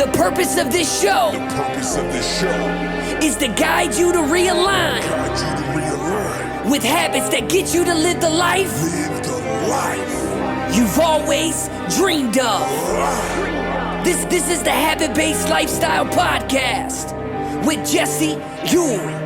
The purpose of this show is to guide you to realign with habits that get you to live the life you've always dreamed of. This is the Habit-Based Lifestyle Podcast with Jesse Ewing.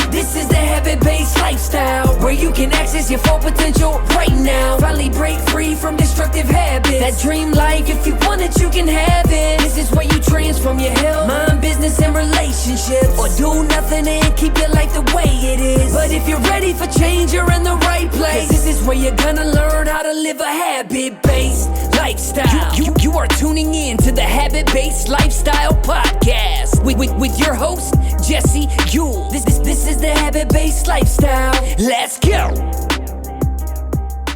This is the Habit-Based Lifestyle, where you can access your full potential right now. Finally break free from destructive habits. That dream life, if you want it, you can have it. This is where you transform your health, mind, business, and relationships, or do nothing and keep your life the way it is. But if you're ready for change, you're in the right place. This is where you're gonna learn how to live a habit-based lifestyle. You are tuning in to the Habit-Based Lifestyle Podcast with your host, Jesse Ewing. This is the Habit-Based Lifestyle. Let's go.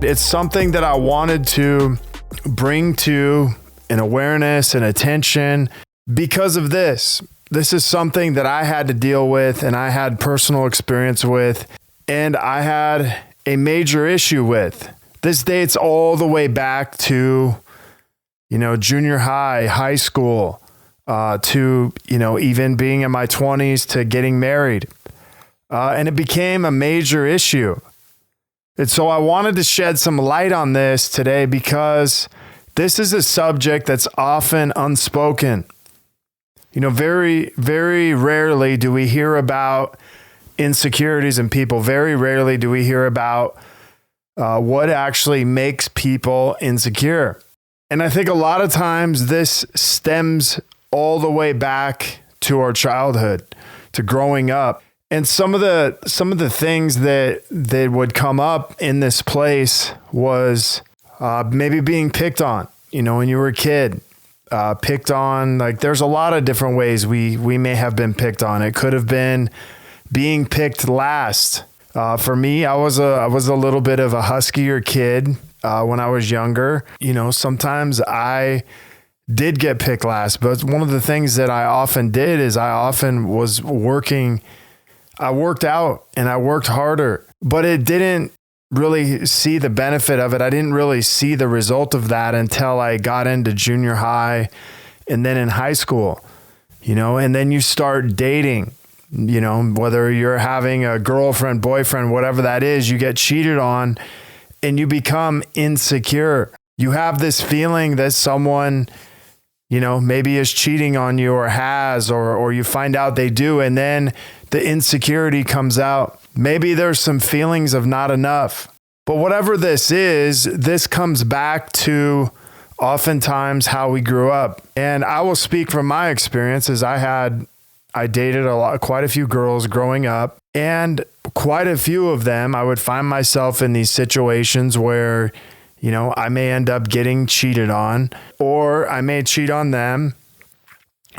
It's something that I wanted to bring to an awareness and attention because of this. This is something that I had to deal with and I had personal experience with, and I had a major issue with. This dates all the way back to, junior high, high school, to, even being in my 20s to getting married. And it became a major issue. And so I wanted to shed some light on this today because this is a subject that's often unspoken. Very, very rarely do we hear about insecurities in people. Very rarely do we hear about what actually makes people insecure. And I think a lot of times this stems all the way back to our childhood, to growing up. And some of the things that would come up in this place was maybe being picked on, when you were a kid, picked on. Like, there's a lot of different ways we may have been picked on. It could have been being picked last. For me, I was a little bit of a huskier kid when I was younger. Sometimes I did get picked last, but one of the things that I often did is I often was working. I worked out and I worked harder, but it didn't really see the benefit of it. I didn't really see the result of that until I got into junior high and then in high school, and then you start dating, whether you're having a girlfriend, boyfriend, whatever that is, you get cheated on and you become insecure. You have this feeling that someone, maybe is cheating on you or has, or you find out they do. And then the insecurity comes out. Maybe there's some feelings of not enough. But whatever this is, this comes back to oftentimes how we grew up. And I will speak from my experiences. I dated quite a few girls growing up, and quite a few of them, I would find myself in these situations where, I may end up getting cheated on, or I may cheat on them.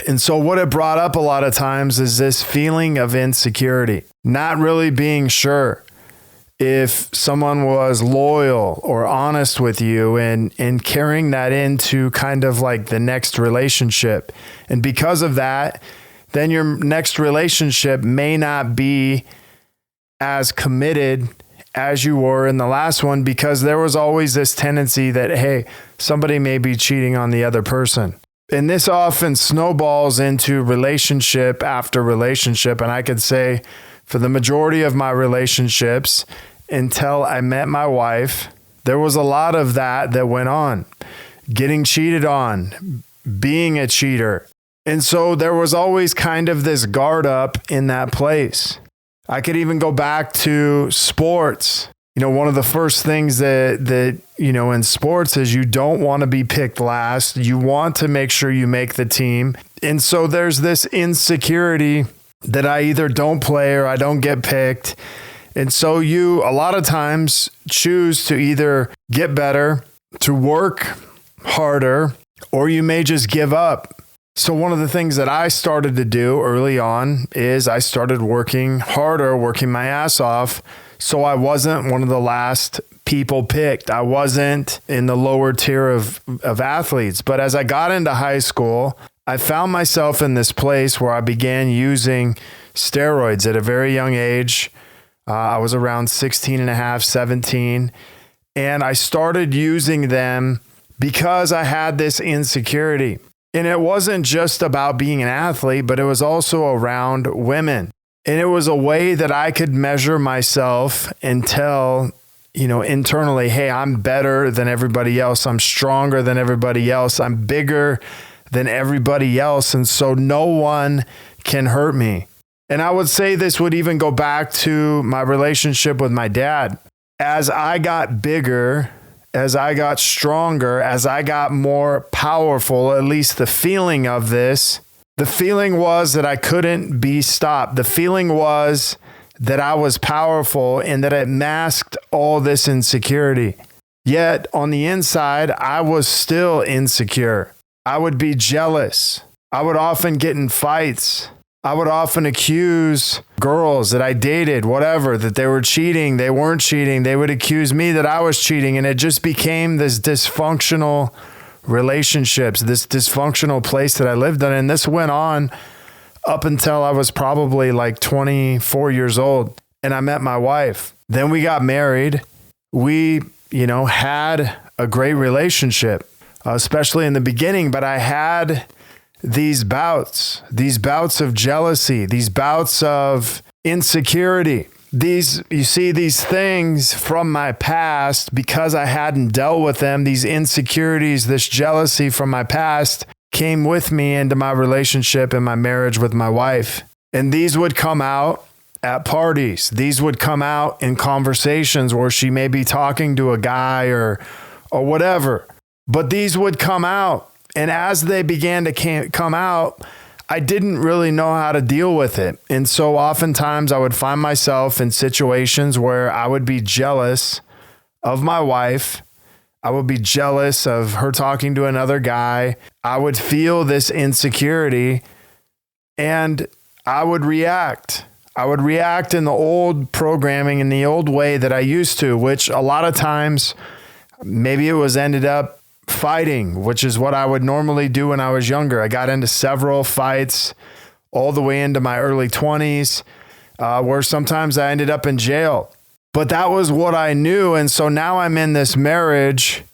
And so what it brought up a lot of times is this feeling of insecurity, not really being sure if someone was loyal or honest with you, and carrying that into kind of like the next relationship. And because of that, then your next relationship may not be as committed as you were in the last one, because there was always this tendency that, hey, somebody may be cheating on the other person. And this often snowballs into relationship after relationship. And I could say for the majority of my relationships until I met my wife, there was a lot of that went on. Getting cheated on, being a cheater. And so there was always kind of this guard up in that place. I could even go back to sports. One of the first things that in sports is you don't want to be picked last. You want to make sure you make the team. And so there's this insecurity that I either don't play or I don't get picked. And so you, a lot of times, choose to either get better, to work harder, or you may just give up. So one of the things that I started to do early on is I started working harder, working my ass off, so I wasn't one of the last people picked. I wasn't in the lower tier of athletes. But as I got into high school, I found myself in this place where I began using steroids at a very young age. I was around 16 and a half, 17. And I started using them because I had this insecurity. And it wasn't just about being an athlete, but it was also around women. And it was a way that I could measure myself and tell, internally, hey, I'm better than everybody else. I'm stronger than everybody else. I'm bigger than everybody else. And so no one can hurt me. And I would say this would even go back to my relationship with my dad. As I got bigger, as I got stronger, as I got more powerful, at least the feeling of this, the feeling was that I couldn't be stopped. The feeling was that I was powerful and that it masked all this insecurity. Yet on the inside, I was still insecure. I would be jealous. I would often get in fights. I would often accuse girls that I dated, whatever, that they were cheating. They weren't cheating. They would accuse me that I was cheating. And it just became this dysfunctional relationships, this dysfunctional place that I lived in. And this went on up until I was probably like 24 years old. And I met my wife. Then we got married. We, had a great relationship, especially in the beginning. But I had these bouts of jealousy, these bouts of insecurity. These things from my past, because I hadn't dealt with them, these insecurities, this jealousy from my past came with me into my relationship and my marriage with my wife. And these would come out at parties. These would come out in conversations where she may be talking to a guy or whatever. But these would come out. And as they began to come out, I didn't really know how to deal with it. And so oftentimes I would find myself in situations where I would be jealous of my wife. I would be jealous of her talking to another guy. I would feel this insecurity and I would react. I would react in the old programming, in the old way that I used to, which a lot of times maybe it was ended up fighting, which is what I would normally do when I was younger. I got into several fights all the way into my early 20s, where sometimes I ended up in jail. But that was what I knew. And so now I'm in this marriage,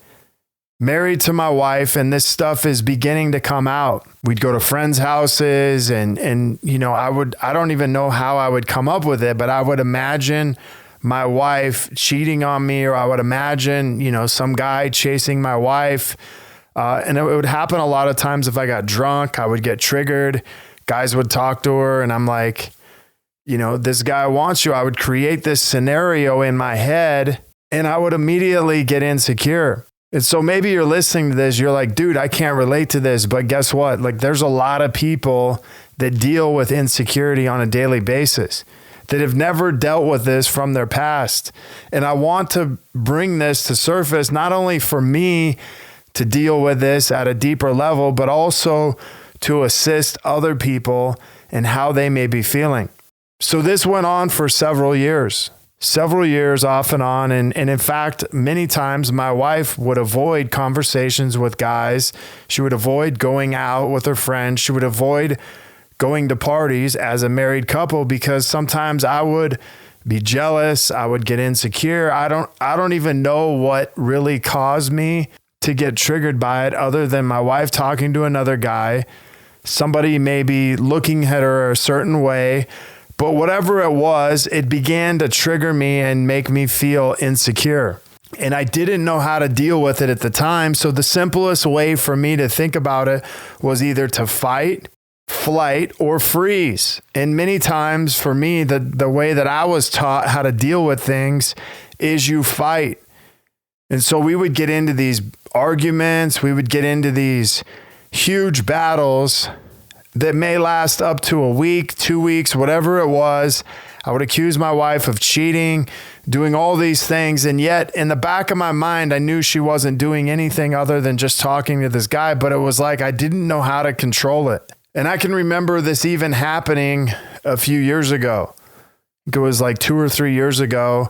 married to my wife, and this stuff is beginning to come out. We'd go to friends' houses and I don't even know how I would come up with it, but I would imagine my wife cheating on me, or I would imagine, some guy chasing my wife. And it would happen a lot of times if I got drunk, I would get triggered. Guys would talk to her and I'm like, this guy wants you. I would create this scenario in my head and I would immediately get insecure. And so maybe you're listening to this, you're like, dude, I can't relate to this. But guess what? Like, there's a lot of people that deal with insecurity on a daily basis that have never dealt with this from their past. And I want to bring this to surface, not only for me to deal with this at a deeper level, but also to assist other people in how they may be feeling. So this went on for several years off and on. And in fact, many times my wife would avoid conversations with guys. She would avoid going out with her friends. She would avoid going to parties as a married couple because sometimes I would be jealous. I would get insecure. I don't even know what really caused me to get triggered by it other than my wife talking to another guy. Somebody maybe looking at her a certain way, but whatever it was, it began to trigger me and make me feel insecure. And I didn't know how to deal with it at the time. So the simplest way for me to think about it was either to fight, flight, or freeze. And many times for me, the way that I was taught how to deal with things is you fight. And so we would get into these arguments, we would get into these huge battles that may last up to a week, 2 weeks, whatever it was. I would accuse my wife of cheating, doing all these things. And yet in the back of my mind, I knew she wasn't doing anything other than just talking to this guy, but it was like I didn't know how to control it. And I can remember this even happening a few years ago. It was like 2 or 3 years ago.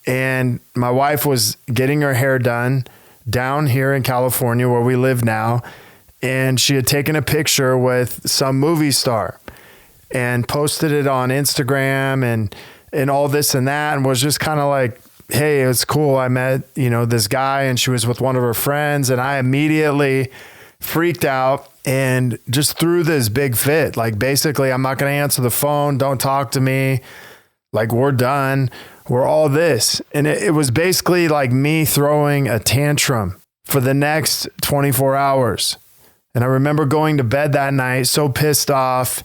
And my wife was getting her hair done down here in California where we live now. And she had taken a picture with some movie star and posted it on Instagram and all this and that, and was just kind of like hey, it's cool. I met, this guy and she was with one of her friends, and I immediately freaked out and just threw this big fit. Like, basically, I'm not going to answer the phone. Don't talk to me. Like, we're done. We're all this. And it was basically like me throwing a tantrum for the next 24 hours. And I remember going to bed that night so pissed off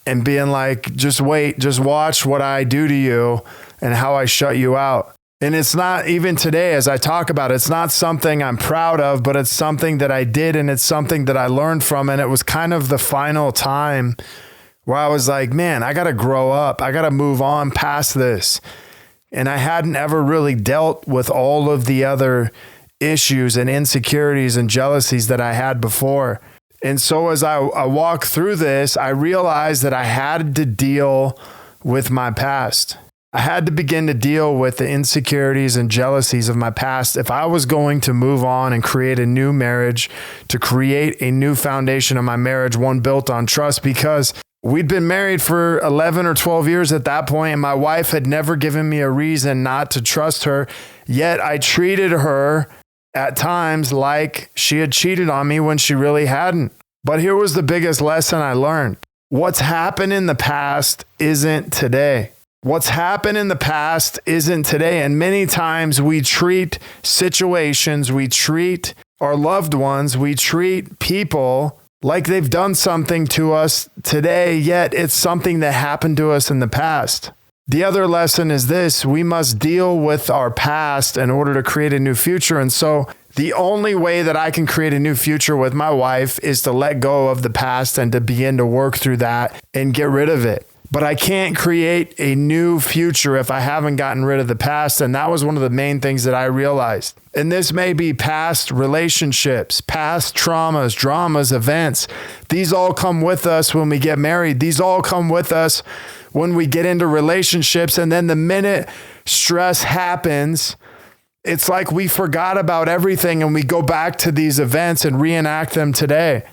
and being like, just wait, just watch what I do to you and how I shut you out. And it's not, even today as I talk about it, it's not something I'm proud of, but it's something that I did, and it's something that I learned from. And it was kind of the final time where I was like, man, I got to grow up. I got to move on past this. And I hadn't ever really dealt with all of the other issues and insecurities and jealousies that I had before. And so as I walked through this, I realized that I had to deal with my past. I had to begin to deal with the insecurities and jealousies of my past if I was going to move on and create a new marriage, to create a new foundation of my marriage, one built on trust, because we'd been married for 11 or 12 years at that point, and my wife had never given me a reason not to trust her, yet I treated her at times like she had cheated on me when she really hadn't. But here was the biggest lesson I learned. What's happened in the past isn't today. What's happened in the past isn't today. And many times we treat situations, we treat our loved ones, we treat people like they've done something to us today, yet it's something that happened to us in the past. The other lesson is this: we must deal with our past in order to create a new future. And so the only way that I can create a new future with my wife is to let go of the past and to begin to work through that and get rid of it. But I can't create a new future if I haven't gotten rid of the past. And that was one of the main things that I realized. And this may be past relationships, past traumas, dramas, events. These all come with us when we get married. These all come with us when we get into relationships. And then the minute stress happens, it's like we forgot about everything and we go back to these events and reenact them today.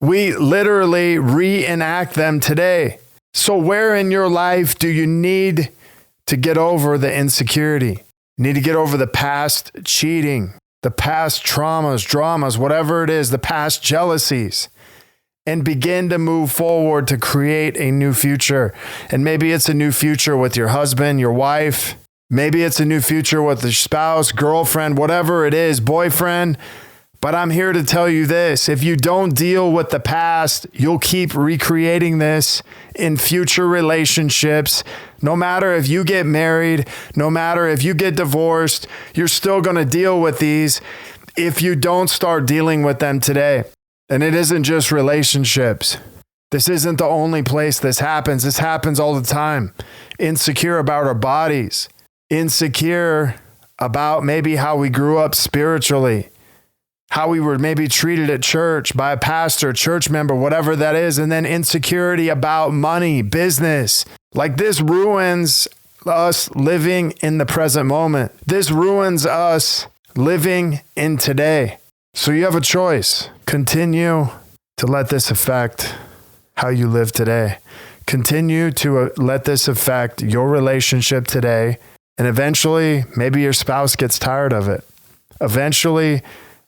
We literally reenact them today. So where in your life do you need to get over the insecurity? You need to get over the past cheating, the past traumas, dramas, whatever it is, the past jealousies, and begin to move forward to create a new future. And maybe it's a new future with your husband, your wife. Maybe it's a new future with your spouse, girlfriend, whatever it is, boyfriend. But I'm here to tell you this: if you don't deal with the past, you'll keep recreating this in future relationships. No matter if you get married, no matter if you get divorced, you're still going to deal with these if you don't start dealing with them today. And it isn't just relationships. This isn't the only place this happens. This happens all the time. Insecure about our bodies, insecure about maybe how we grew up spiritually, how we were maybe treated at church by a pastor, church member, whatever that is. And then insecurity about money, business. Like, this ruins us living in the present moment. This ruins us living in today. So you have a choice. Continue to let this affect how you live today. Continue to let this affect your relationship today. And eventually, maybe your spouse gets tired of it. Eventually,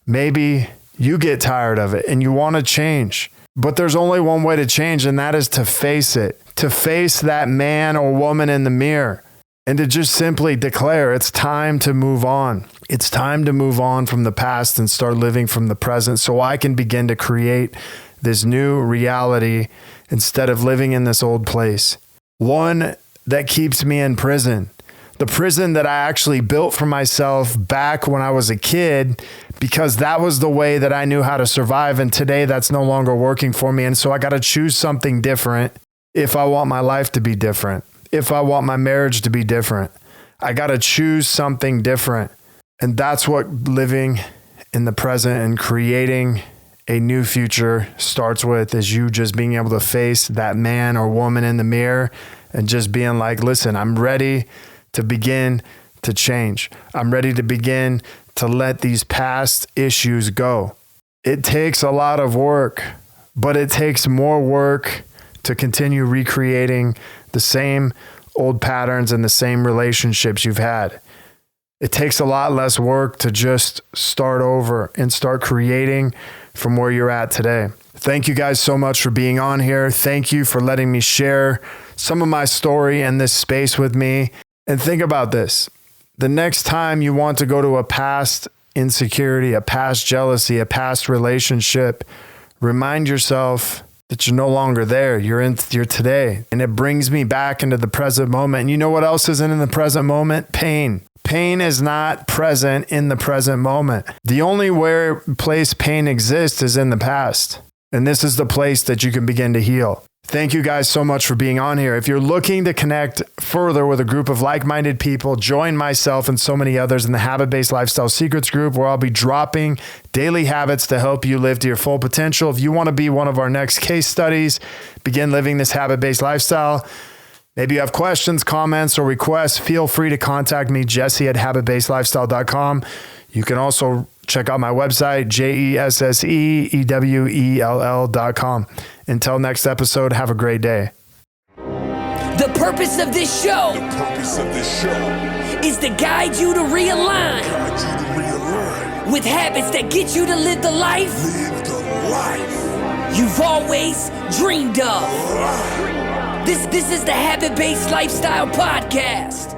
maybe you get tired of it and you want to change. But there's only one way to change, and that is to face it. To face that man or woman in the mirror and to just simply declare it's time to move on. It's time to move on from the past and start living from the present so I can begin to create this new reality instead of living in this old place. One that keeps me in prison. The prison that I actually built for myself back when I was a kid, because that was the way that I knew how to survive. And today that's no longer working for me. And so I got to choose something different if I want my life to be different. If I want my marriage to be different, I got to choose something different. And that's what living in the present and creating a new future starts with, is you just being able to face that man or woman in the mirror and just being like, listen, I'm ready to begin to change. I'm ready to begin to let these past issues go. It takes a lot of work, but it takes more work to continue recreating the same old patterns and the same relationships you've had. It takes a lot less work to just start over and start creating from where you're at today. Thank you guys so much for being on here. Thank you for letting me share some of my story in this space with me. And think about this. The next time you want to go to a past insecurity, a past jealousy, a past relationship, remind yourself that you're no longer there. You're today. And it brings me back into the present moment. And you know what else isn't in the present moment? Pain. Pain is not present in the present moment. The only place pain exists is in the past. And this is the place that you can begin to heal. Thank you guys so much for being on here. If you're looking to connect further with a group of like-minded people, join myself and so many others in the Habit-Based Lifestyle Secrets group, where I'll be dropping daily habits to help you live to your full potential. If you want to be one of our next case studies, begin living this habit-based lifestyle. Maybe you have questions, comments, or requests, feel free to contact me, jesse@habitbasedlifestyle.com. You can also check out my website, JESSEEWELL.com. Until next episode, have a great day. The purpose of this show is to guide you to realign with habits that get you to live the life you've always dreamed of. This is the Habit-Based Lifestyle Podcast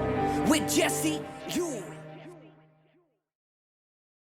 with Jesse